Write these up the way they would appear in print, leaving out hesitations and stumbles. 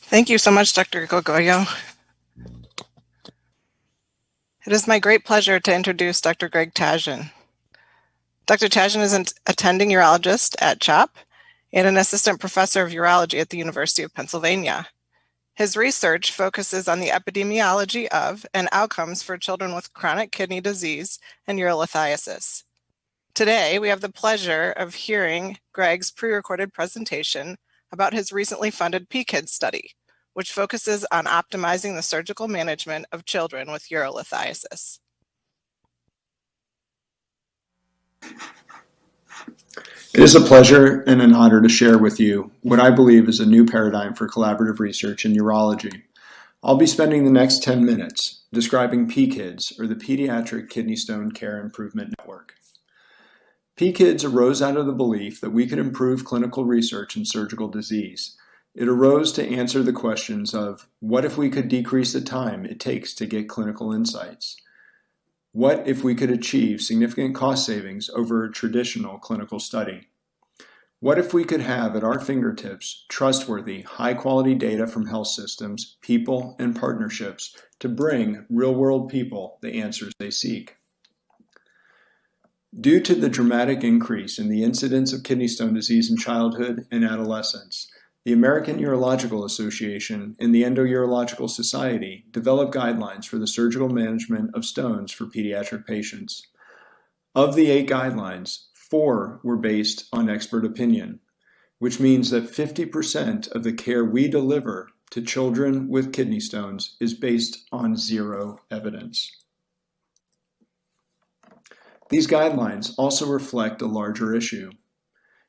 Thank you so much, Dr. Gogoyo. It is my great pleasure to introduce Dr. Greg Tajan. Dr. Tajan is an attending urologist at CHOP and an assistant professor of urology at the University of Pennsylvania. His research focuses on the epidemiology of and outcomes for children with chronic kidney disease and urolithiasis. Today, we have the pleasure of hearing Greg's pre-recorded presentation about his recently funded PKIDS study, which focuses on optimizing the surgical management of children with urolithiasis. It is a pleasure and an honor to share with you what I believe is a new paradigm for collaborative research in urology. I'll be spending the next 10 minutes describing PKIDS, or the Pediatric Kidney Stone Care Improvement Network. PKIDS arose out of the belief that we could improve clinical research in surgical disease. It arose to answer the questions of, what if we could decrease the time it takes to get clinical insights? What if we could achieve significant cost savings over a traditional clinical study? What if we could have at our fingertips trustworthy, high-quality data from health systems, people, and partnerships to bring real-world people the answers they seek? Due to the dramatic increase in the incidence of kidney stone disease in childhood and adolescence, the American Urological Association and the Endourological Society developed guidelines for the surgical management of stones for pediatric patients. Of the 8 guidelines, 4 were based on expert opinion, which means that 50% of the care we deliver to children with kidney stones is based on 0 evidence. These guidelines also reflect a larger issue.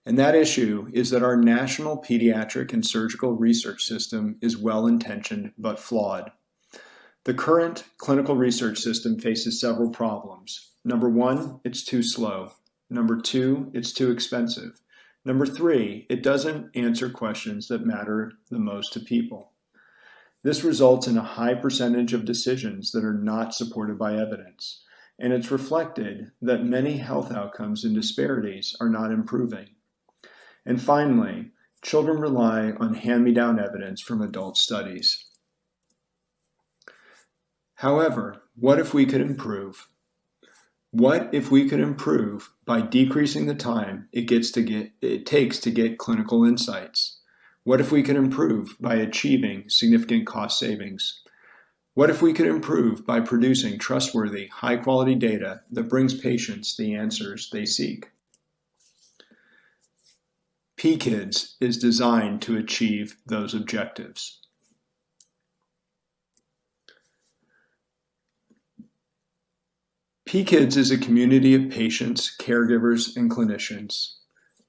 And that issue is that our national pediatric and surgical research system is well-intentioned but flawed. The current clinical research system faces several problems. Number 1, it's too slow. Number 2, it's too expensive. Number 3, it doesn't answer questions that matter the most to people. This results in a high percentage of decisions that are not supported by evidence. And it's reflected that many health outcomes and disparities are not improving. And finally, children rely on hand-me-down evidence from adult studies. However, what if we could improve? What if we could improve by decreasing the time it takes to get clinical insights? What if we could improve by achieving significant cost savings? What if we could improve by producing trustworthy, high-quality data that brings patients the answers they seek? PKIDS is designed to achieve those objectives. PKIDS is a community of patients, caregivers, and clinicians,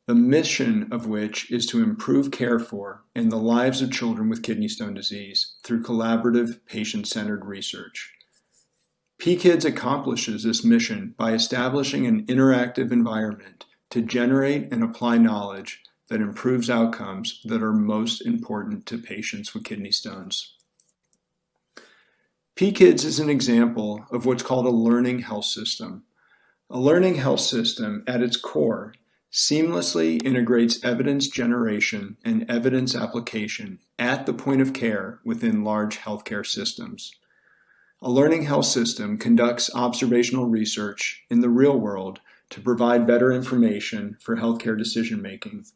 the mission of which is to improve care for and the lives of children with kidney stone disease through collaborative, patient-centered research. PKIDS accomplishes this mission by establishing an interactive environment to generate and apply knowledge that improves outcomes that are most important to patients with kidney stones. PKIDS is an example of what's called a learning health system. A learning health system, at its core, seamlessly integrates evidence generation and evidence application at the point of care within large healthcare systems. A learning health system conducts observational research in the real world to provide better information for healthcare decision-making.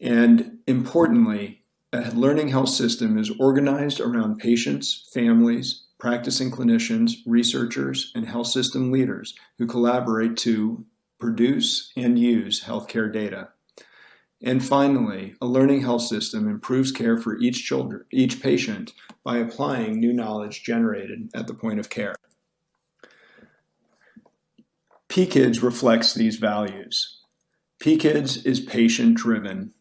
And importantly, a learning health system is organized around patients, families, practicing clinicians, researchers, and health system leaders who collaborate to produce and use healthcare data. And finally, a learning health system improves care for each patient by applying new knowledge generated at the point of care. PKIDS reflects these values. PKIDS is patient-driven.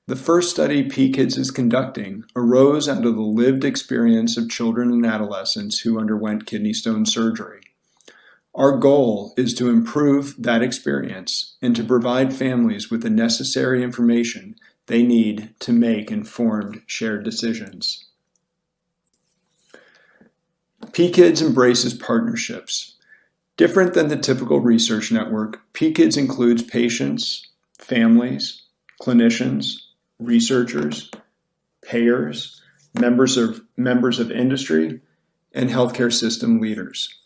The first study PKIDS is conducting arose out of the lived experience of children and adolescents who underwent kidney stone surgery. Our goal is to improve that experience and to provide families with the necessary information they need to make informed, shared decisions. PKIDS embraces partnerships. Different than the typical research network, PKIDS includes patients, families, clinicians, researchers, payers, members of industry, and healthcare system leaders.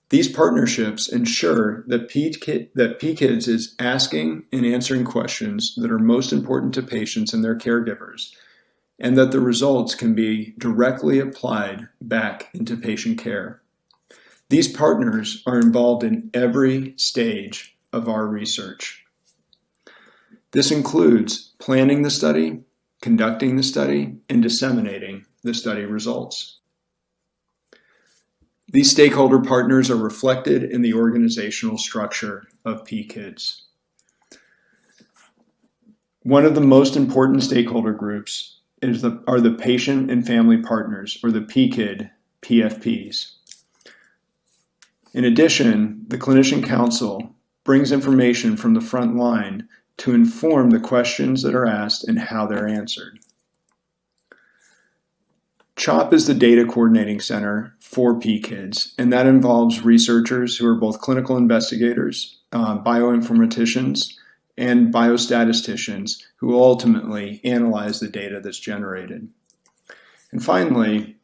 These partnerships ensure that PKIDS is asking and answering questions that are most important to patients and their caregivers, and that the results can be directly applied back into patient care. These partners are involved in every stage of our research. This includes planning the study, conducting the study, and disseminating the study results. These stakeholder partners are reflected in the organizational structure of PKIDS. One of the most important stakeholder groups are the patient and family partners, or the PKID PFPs. In addition, the Clinician Council brings information from the front line to inform the questions that are asked and how they're answered. CHOP is the data coordinating center for PKIDS, and that involves researchers who are both clinical investigators, bioinformaticians, and biostatisticians who ultimately analyze the data that's generated. And finally,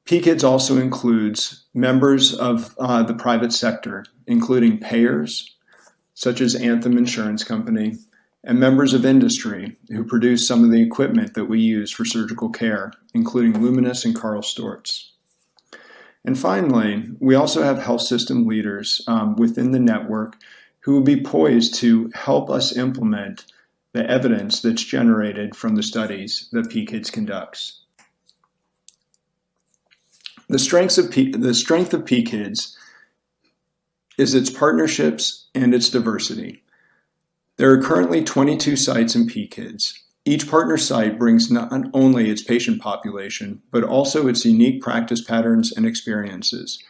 PKIDS also includes members of the private sector, including payers, such as Anthem Insurance Company, and members of industry who produce some of the equipment that we use for surgical care, including Luminous and Karl Storz. And finally, we also have health system leaders within the network who will be poised to help us implement the evidence that's generated from the studies that PKIDS conducts. The strength of PKIDS is its partnerships and its diversity. There are currently 22 sites in PKIDS. Each partner site brings not only its patient population, but also its unique practice patterns and experiences.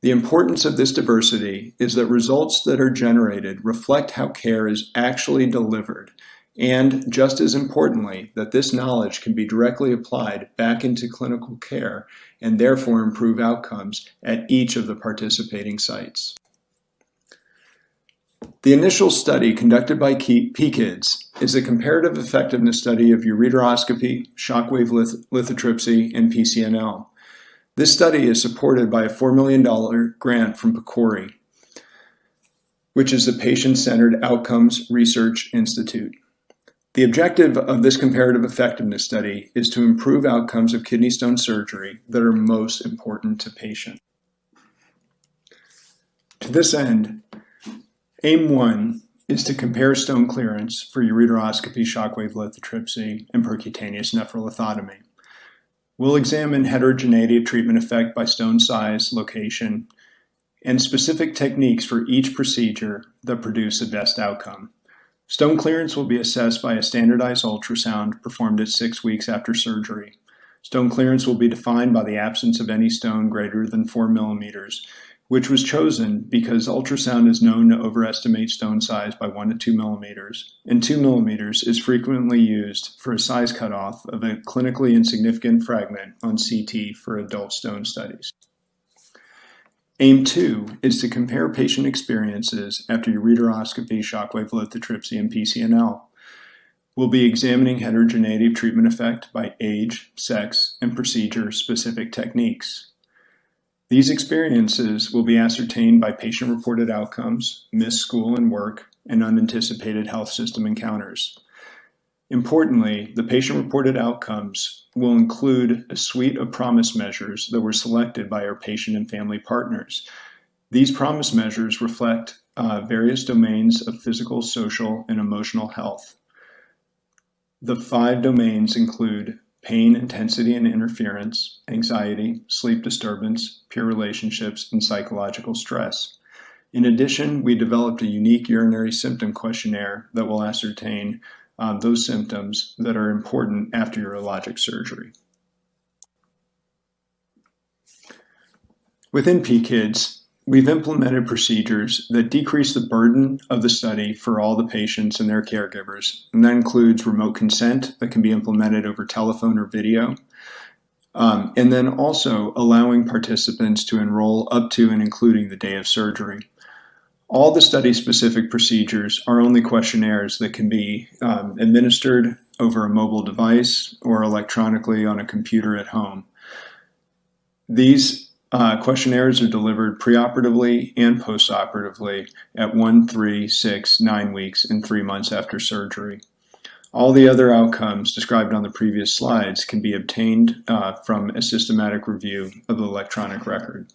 The importance of this diversity is that results that are generated reflect how care is actually delivered, and just as importantly, that this knowledge can be directly applied back into clinical care and therefore improve outcomes at each of the participating sites. The initial study conducted by PKIDS is a comparative effectiveness study of ureteroscopy, shockwave lithotripsy, and PCNL. This study is supported by a $4 million grant from PCORI, which is the Patient-Centered Outcomes Research Institute. The objective of this comparative effectiveness study is to improve outcomes of kidney stone surgery that are most important to patients. To this end, Aim 1 is to compare stone clearance for ureteroscopy, shockwave lithotripsy, and percutaneous nephrolithotomy. We'll examine heterogeneity of treatment effect by stone size, location, and specific techniques for each procedure that produce the best outcome. Stone clearance will be assessed by a standardized ultrasound performed at 6 weeks after surgery. Stone clearance will be defined by the absence of any stone greater than 4 millimeters, which was chosen because ultrasound is known to overestimate stone size by 1 to 2 millimeters, and 2 millimeters is frequently used for a size cutoff of a clinically insignificant fragment on CT for adult stone studies. Aim 2 is to compare patient experiences after ureteroscopy, shockwave lithotripsy, and PCNL. We'll be examining heterogeneity of treatment effect by age, sex, and procedure-specific techniques. These experiences will be ascertained by patient-reported outcomes, missed school and work, and unanticipated health system encounters. Importantly, the patient-reported outcomes will include a suite of promise measures that were selected by our patient and family partners. These promise measures reflect various domains of physical, social, and emotional health. The 5 domains include pain, intensity, and interference, anxiety, sleep disturbance, peer relationships, and psychological stress. In addition, we developed a unique urinary symptom questionnaire that will ascertain those symptoms that are important after urologic surgery. Within PKIDS, we've implemented procedures that decrease the burden of the study for all the patients and their caregivers, and that includes remote consent that can be implemented over telephone or video, and then also allowing participants to enroll up to and including the day of surgery. All the study-specific procedures are only questionnaires that can be administered over a mobile device or electronically on a computer at home. These questionnaires are delivered preoperatively and postoperatively at 1, 3, 6, 9 weeks, and 3 months after surgery. All the other outcomes described on the previous slides can be obtained from a systematic review of the electronic record.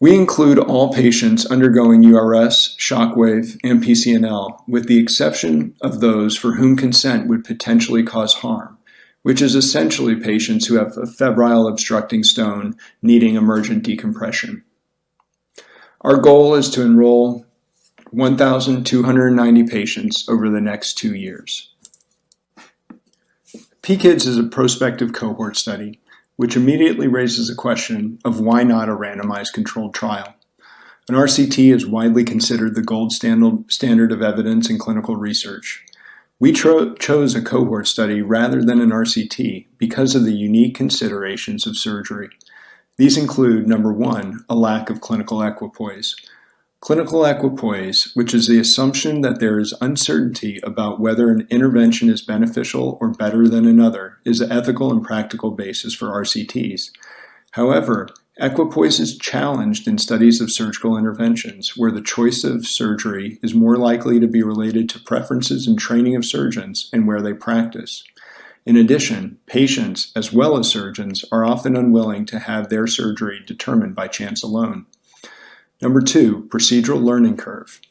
We include all patients undergoing URS, shockwave, and PCNL, with the exception of those for whom consent would potentially cause harm, which is essentially patients who have a febrile obstructing stone needing emergent decompression. Our goal is to enroll 1,290 patients over the next 2 years. PKIDS is a prospective cohort study, which immediately raises the question of why not a randomized controlled trial. An RCT is widely considered the gold standard of evidence in clinical research. We chose a cohort study rather than an RCT because of the unique considerations of surgery. These include, number one, a lack of clinical equipoise. Clinical equipoise, which is the assumption that there is uncertainty about whether an intervention is beneficial or better than another, is an ethical and practical basis for RCTs. However, equipoise is challenged in studies of surgical interventions, where the choice of surgery is more likely to be related to preferences and training of surgeons and where they practice. In addition, patients, as well as surgeons, are often unwilling to have their surgery determined by chance alone. Number two, procedural learning curve.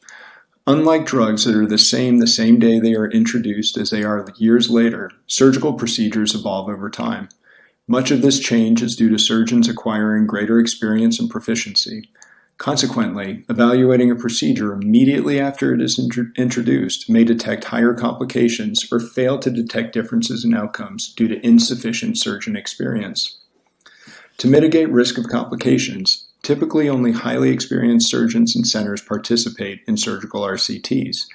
Unlike drugs that are the same day they are introduced as they are years later, surgical procedures evolve over time. Much of this change is due to surgeons acquiring greater experience and proficiency. Consequently, evaluating a procedure immediately after it is introduced may detect higher complications or fail to detect differences in outcomes due to insufficient surgeon experience. To mitigate risk of complications, typically only highly experienced surgeons and centers participate in surgical RCTs.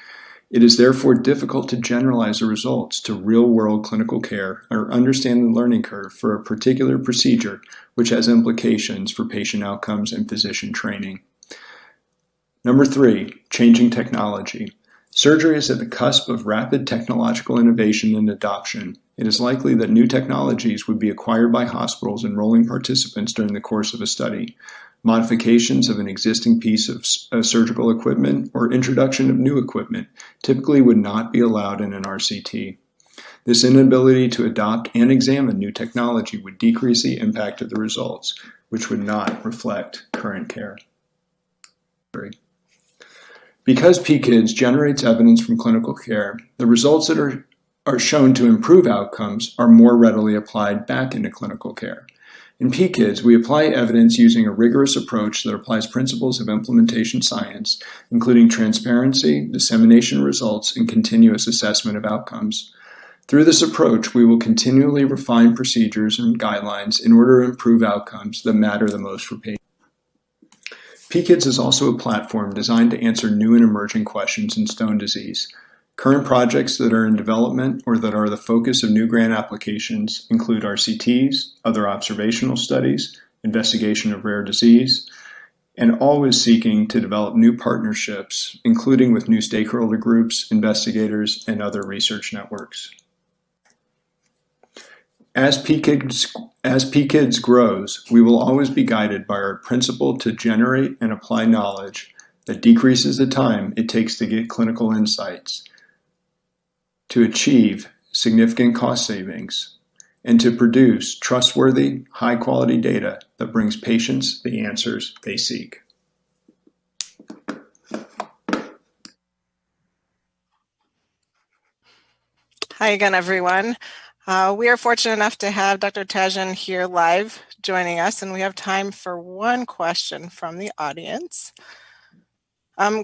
It is therefore difficult to generalize the results to real-world clinical care or understand the learning curve for a particular procedure, which has implications for patient outcomes and physician training. Number three, changing technology. Surgery is at the cusp of rapid technological innovation and adoption. It is likely that new technologies would be acquired by hospitals enrolling participants during the course of a study. Modifications of an existing piece of surgical equipment or introduction of new equipment typically would not be allowed in an RCT. This inability to adopt and examine new technology would decrease the impact of the results, which would not reflect current care. Because PKIDS generates evidence from clinical care, the results that are shown to improve outcomes are more readily applied back into clinical care. In PKIDS, we apply evidence using a rigorous approach that applies principles of implementation science, including transparency, dissemination of results, and continuous assessment of outcomes. Through this approach, we will continually refine procedures and guidelines in order to improve outcomes that matter the most for patients. PKIDS is also a platform designed to answer new and emerging questions in stone disease. Current projects that are in development or that are the focus of new grant applications include RCTs, other observational studies, investigation of rare disease, and always seeking to develop new partnerships, including with new stakeholder groups, investigators, and other research networks. As PKIDS grows, we will always be guided by our principle to generate and apply knowledge that decreases the time it takes to get clinical insights, to achieve significant cost savings, and to produce trustworthy, high-quality data that brings patients the answers they seek. Hi again, everyone. We are fortunate enough to have Dr. Tajan here live joining us, and we have time for one question from the audience.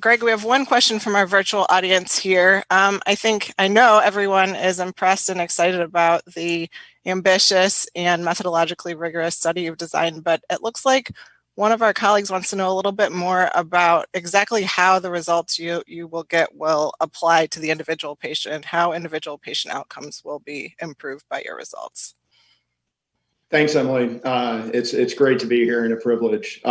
Greg, we have one question from our virtual audience here. I know everyone is impressed and excited about the ambitious and methodologically rigorous study you've designed, but it looks like one of our colleagues wants to know a little bit more about exactly how the results you will get will apply to the individual patient and how individual patient outcomes will be improved by your results. Thanks, Emily. It's great to be here and a privilege.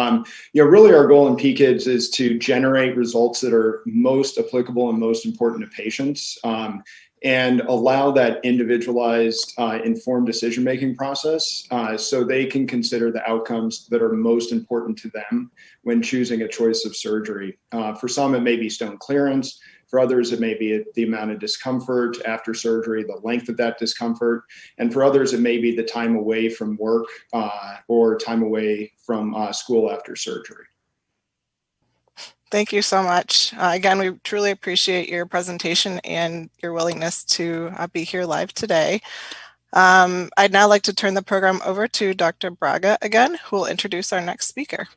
Really our goal in PKIDS is to generate results that are most applicable and most important to patients, and allow that individualized, informed decision-making process so they can consider the outcomes that are most important to them when choosing a choice of surgery. For some, it may be stone clearance. For others, it may be the amount of discomfort after surgery, the length of that discomfort. And for others, it may be the time away from work or time away from school after surgery. Thank you so much. Again, we truly appreciate your presentation and your willingness to be here live today. I'd now like to turn the program over to Dr. Braga again, who will introduce our next speaker.